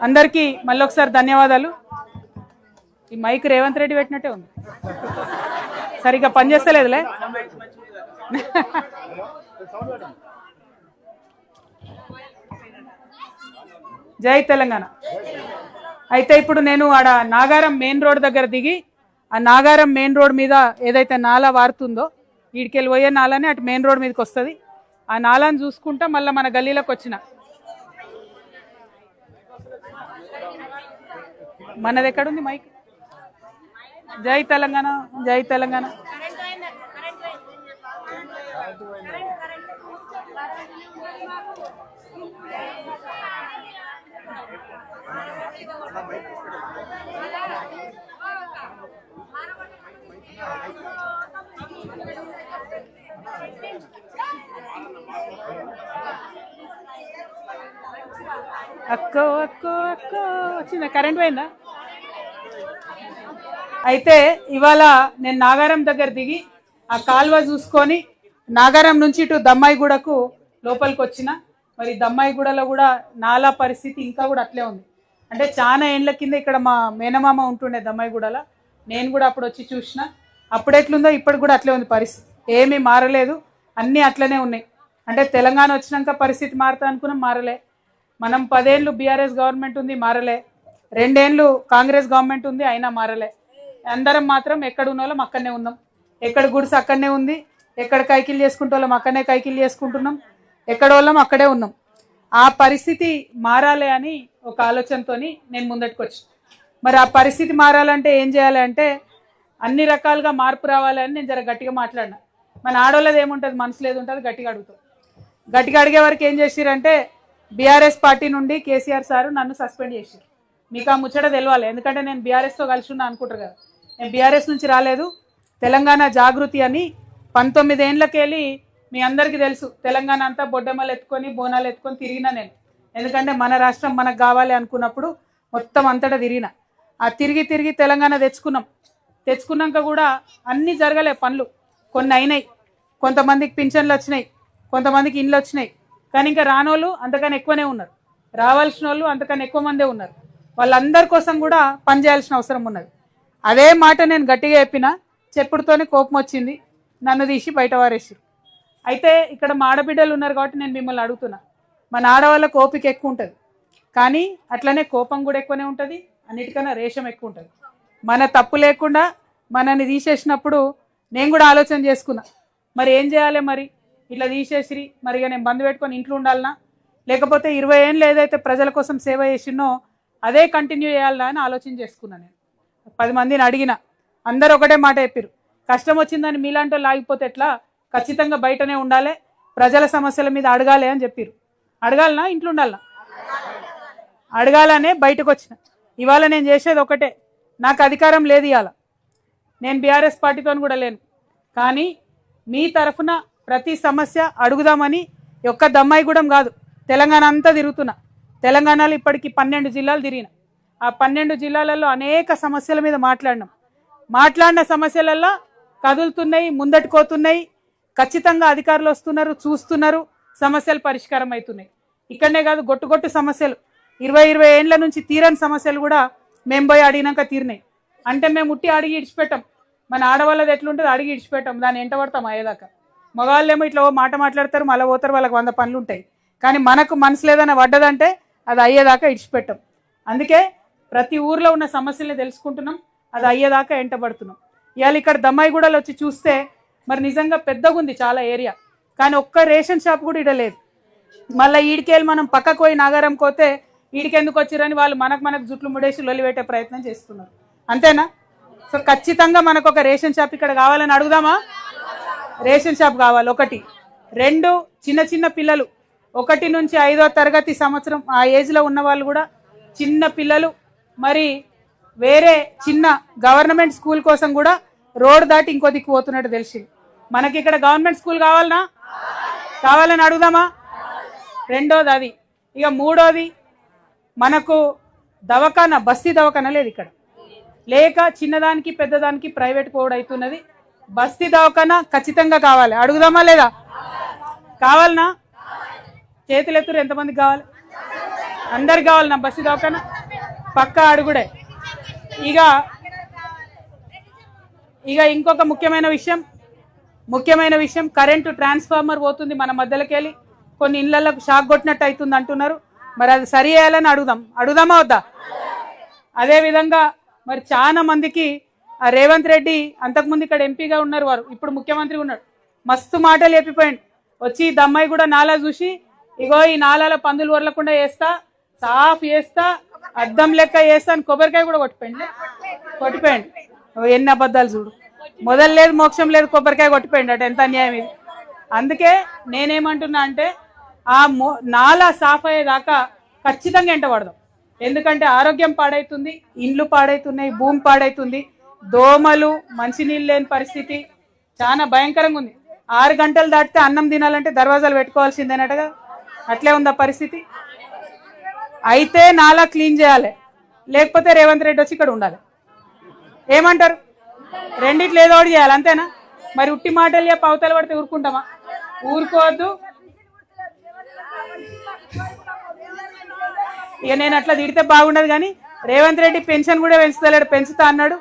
అందరికీ మళ్ళొకసారి ధన్యవాదాలు. ఈ మైక్ రేవంత్ రెడ్డి పెట్టినట్టే ఉంది, సరిగ్గా పనిచేస్తలేదులే. జై తెలంగాణ. అయితే ఇప్పుడు నేను ఆడ నాగారం మెయిన్ రోడ్ దగ్గర దిగి, ఆ నాగారం మెయిన్ రోడ్ మీద ఏదైతే నాలా వారుతుందో వీడికెళ్ళి పోయే నాలానే అటు మెయిన్ రోడ్ మీదకి వస్తుంది. ఆ నాలాను చూసుకుంటా మళ్ళీ మన గల్లీలోకి వచ్చిన. మనది ఎక్కడుంది మైక్? జై తెలంగాణ, జై తెలంగాణ. అక్కో అక్కో అక్కో వచ్చిందా? కరెంట్ పోయిందా? అయితే ఇవాళ నేను నాగారం దగ్గర దిగి ఆ కాల్వ చూసుకొని నాగారం నుంచి ఇటు దమ్మాయిగూడకు లోపలికి వచ్చిన. మరి దమ్మాయిగూడలో కూడా నాలా పరిస్థితి ఇంకా కూడా అట్లే ఉంది. అంటే చాలా ఏండ్ల కింద ఇక్కడ మా మేనమామ ఉంటుండే దమ్మాయిగూడలో, నేను కూడా అప్పుడు వచ్చి చూసిన. అప్పుడు ఎట్లుందో ఇప్పటికి కూడా అట్లే ఉంది పరిస్థితి, ఏమీ మారలేదు, అన్నీ అట్లనే ఉన్నాయి. అంటే తెలంగాణ వచ్చినాక పరిస్థితి మారుతా అనుకున్నాం, మారలే. మనం 10 ఏళ్ళు బీఆర్ఎస్ గవర్నమెంట్ ఉంది, మారలే. 2 ఏళ్ళు కాంగ్రెస్ గవర్నమెంట్ ఉంది, అయినా మారలే. అందరం మాత్రం ఎక్కడ ఉన్న వాళ్ళం అక్కడనే ఉన్నాం, ఎక్కడ గుడిసె అక్కడనే ఉంది, ఎక్కడ కైకిలు చేసుకుంటే వాళ్ళం అక్కడనే కైకిలు చేసుకుంటున్నాం, ఎక్కడ వాళ్ళం అక్కడే ఉన్నాం. ఆ పరిస్థితి మారాలి అని ఒక ఆలోచనతో నేను ముందటికి వచ్చి, మరి ఆ పరిస్థితి మారాలంటే ఏం చేయాలి అంటే అన్ని రకాలుగా మార్పు రావాలి అని నేను జర గట్టిగా మాట్లాడినా. మన ఆడోళ్ళది ఏముంటుంది, మనసులో ఏది ఉంటుంది గట్టిగా అడుగుతాం. గట్టిగా అడిగే వరకు ఏం చేసిరంటే బీఆర్ఎస్ పార్టీ నుండి కేసీఆర్ సారు నన్ను సస్పెండ్ చేసిరు. మీకు ఆ ముచ్చట తెలవాలి, ఎందుకంటే నేను బీఆర్ఎస్తో కలిసి ఉన్నా అనుకుంటారు కదా. నేను బీఆర్ఎస్ నుంచి రాలేదు, తెలంగాణ జాగృతి అని 19 ఏళ్ళకెళ్ళి మీ అందరికీ తెలుసు, తెలంగాణ అంతా బొడ్డెమ్మలు ఎత్తుకొని బోనాలు ఎత్తుకొని తిరిగినా నేను. ఎందుకంటే మన రాష్ట్రం మనకు కావాలి అనుకున్నప్పుడు మొత్తం అంతటా తిరిగిన. ఆ తిరిగి తిరిగి తెలంగాణ తెచ్చుకున్నాక కూడా అన్నీ జరగలే పనులు. కొన్ని అయినాయి, కొంతమందికి పింఛన్లు వచ్చినాయి, కొంతమందికి ఇండ్లు వచ్చినాయి. కానీ ఇంకా రానోళ్ళు అంతకన్నా ఎక్కువనే ఉన్నారు, రావాల్సిన వాళ్ళు అంతకన్నా ఎక్కువ మందే ఉన్నారు. వాళ్ళందరి కోసం కూడా పనిచేయాల్సిన అవసరం ఉన్నది. అదే మాట నేను గట్టిగా చెప్పినా, చెప్పుడుతోనే కోపం వచ్చింది, నన్ను తీసి బయట వారేసారు. అయితే ఇక్కడ మా ఆడబిడ్డలు ఉన్నారు కాబట్టి నేను మిమ్మల్ని అడుగుతున్నా, మన ఆడవాళ్ళకు ఓపిక ఎక్కువ ఉంటుంది, కానీ అట్లనే కోపం కూడా ఎక్కువనే ఉంటుంది, అన్నిటికన్నా రేషం ఎక్కువ ఉంటుంది. మన తప్పు లేకుండా మనల్ని తీసేసినప్పుడు నేను కూడా ఆలోచన చేసుకున్నా, మరి ఏం చేయాలి, మరి ఇట్లా తీసేసిరి, మరి ఇక నేను బంద్ పెట్టుకొని ఇంట్లో ఉండాలనా, లేకపోతే 20 ఏళ్ళు ఏదైతే ప్రజల కోసం సేవ చేసినో అదే కంటిన్యూ చేయాలనా అని ఆలోచన చేసుకున్నాను. నేను 10 మందిని అడిగిన, అందరు ఒకటే మాట చెప్పారు, కష్టం వచ్చిందని మీలాంటి వాళ్ళు ఆగిపోతే ఎట్లా, ఖచ్చితంగా బయటనే ఉండాలి, ప్రజల సమస్యల మీద అడగాలి అని చెప్పారు. అడగాలనా, ఇంట్లో ఉండాలనా? అడగాలనే బయటకు వచ్చిన. ఇవాళ నేను చేసేది ఒకటే, నాకు అధికారం లేదు ఇవాళ, నేను బీఆర్ఎస్ పార్టీతో కూడా లేను, కానీ మీ తరఫున ప్రతి సమస్య అడుగుదామని ఒక్క దమ్మాయిగూడెం కాదు తెలంగాణ అంతా తిరుగుతున్నా. తెలంగాణలో ఇప్పటికి 12 జిల్లాలు తిరిగిన. ఆ 12 జిల్లాలలో అనేక సమస్యల మీద మాట్లాడిన సమస్యలలో కదులుతున్నాయి, ముందట్టుకోతున్నాయి. ఖచ్చితంగా అధికారులు వస్తున్నారు, చూస్తున్నారు, సమస్యలు పరిష్కారం అవుతున్నాయి. ఇక్కడనే కాదు, గొట్టు సమస్యలు 20 ఏళ్ళ నుంచి తీరని సమస్యలు కూడా మేము పోయి అడిగినాక తీరినాయి. అంటే మేము ఉట్టి అడిగి ఇడిచిపెట్టాం, మన ఆడవాళ్ళది ఎట్లుంటుంది అడిగి ఇడిచిపెట్టాం, దాన్ని ఎంట పడతాం అయ్యేదాకా. మగవాళ్ళేమో ఇట్లా మాట మాట్లాడతారు, మళ్ళీ పోతారు, వాళ్ళకి 100 పనులు ఉంటాయి. కానీ మనకు మనసులో ఏదైనా పడ్డదంటే అది అయ్యేదాకా ఇడిచిపెట్టాం. అందుకే ప్రతి ఊర్లో ఉన్న సమస్యల్ని తెలుసుకుంటున్నాం, అది అయ్యేదాకా ఎంటబడుతున్నాం. ఇవాళ ఇక్కడ దమ్మాయిగూడలో వచ్చి చూస్తే మరి నిజంగా పెద్దగా ఉంది చాలా ఏరియా, కానీ ఒక్క రేషన్ షాప్ కూడా ఇడలేదు. మళ్ళీ ఈడికెళ్ళి మనం పక్కకు పోయి నాగారం పోతే ఈడికెందుకు వచ్చిరని వాళ్ళు మనకు జుట్లు ముడేసి లొల్లి పెట్టే ప్రయత్నం చేస్తున్నారు. అంతేనా? సో ఖచ్చితంగా మనకు ఒక రేషన్ షాప్ ఇక్కడ కావాలని అడుగుదామా? రేషన్ షాప్ కావాలి. 1. 2, చిన్న పిల్లలు 1 నుంచి 5వ తరగతి సంవత్సరం ఆ ఏజ్లో ఉన్న వాళ్ళు కూడా, చిన్న పిల్లలు మరి వేరే చిన్న గవర్నమెంట్ స్కూల్ కోసం కూడా రోడ్ దాటి ఇంకో దిక్కు పోతున్నట్టు తెలిసింది. మనకి ఇక్కడ గవర్నమెంట్ స్కూల్ కావాలని అడుగుదామా? 2వది అది. ఇక 3వది, మనకు దవాఖానా, బస్తీ దవాఖానా లేదు ఇక్కడ, లేక చిన్నదానికి పెద్దదానికి ప్రైవేట్ పోవడం అవుతున్నది. బస్తీ దవాఖానా ఖచ్చితంగా కావాలి, అడుగుదామా లేదా? కావాలనా? చేతులు ఎత్తురు, ఎంతమందికి కావాలి? అందరికి కావాలన్నా బస్తీ దవాఖానా? పక్క అడుగుడే. ఇక ఇక ఇంకొక ముఖ్యమైన విషయం కరెంటు ట్రాన్స్ఫార్మర్ పోతుంది మన మధ్యలోకి వెళ్ళి, కొన్ని ఇళ్లకు షాక్ కొట్టినట్టు అవుతుంది అంటున్నారు. మరి అది సరి చేయాలని అడుగుదామా వద్దా? అదేవిధంగా మరి చాలా మందికి రేవంత్ రెడ్డి అంతకుముందు ఇక్కడ ఎంపీగా ఉన్నారు, వారు ఇప్పుడు ముఖ్యమంత్రి ఉన్నాడు, మస్తు మాటలు చెప్పిపోయింది. వచ్చి దమ్మాయి కూడా నాలా చూసి ఇగో ఈ నాలాల పందులు వరలకుండా వేస్తా, సాఫ్ చేస్తా, అద్దం లెక్క వేస్తా అని కొబ్బరికాయ కూడా కొట్టిపోయింది. ఎన్ని అబద్ధాలు చూడు, మొదలు లేదు మోక్షం లేదు, కొబ్బరికాయ కొట్టిపోయింది అట. ఎంత అన్యాయం ఇది. అందుకే నేనేమంటున్నా అంటే ఆ నాలా సాఫ్ అయ్యేదాకా ఖచ్చితంగా ఎంట పడదాం. ఎందుకంటే ఆరోగ్యం పాడైతుంది, ఇండ్లు పాడైతున్నాయి, భూమి పాడైతుంది, దోమలు, మంచినీళ్ళు లేని పరిస్థితి చాలా భయంకరంగా ఉంది. 6 గంటలు దాటితే అన్నం తినాలంటే దర్వాజాలు పెట్టుకోవాల్సిందేనటగా, అట్లే ఉందా పరిస్థితి. అయితే నాలా క్లీన్ చేయాలి, లేకపోతే రేవంత్ రెడ్డి వచ్చి ఇక్కడ ఉండాలి. ఏమంటారు? రెండిట్లో ఏదో ఒకటి చేయాలి, అంతేనా? మరి ఉట్టి మాటలు చెప్పి అవతల పడితే ఊరుకుంటామా? ఊరుకోవద్దు. ఇక నేను అట్లా తిడితే బాగుండదు. కానీ రేవంత్ రెడ్డి పెన్షన్ కూడా పెంచుతా అన్నాడు.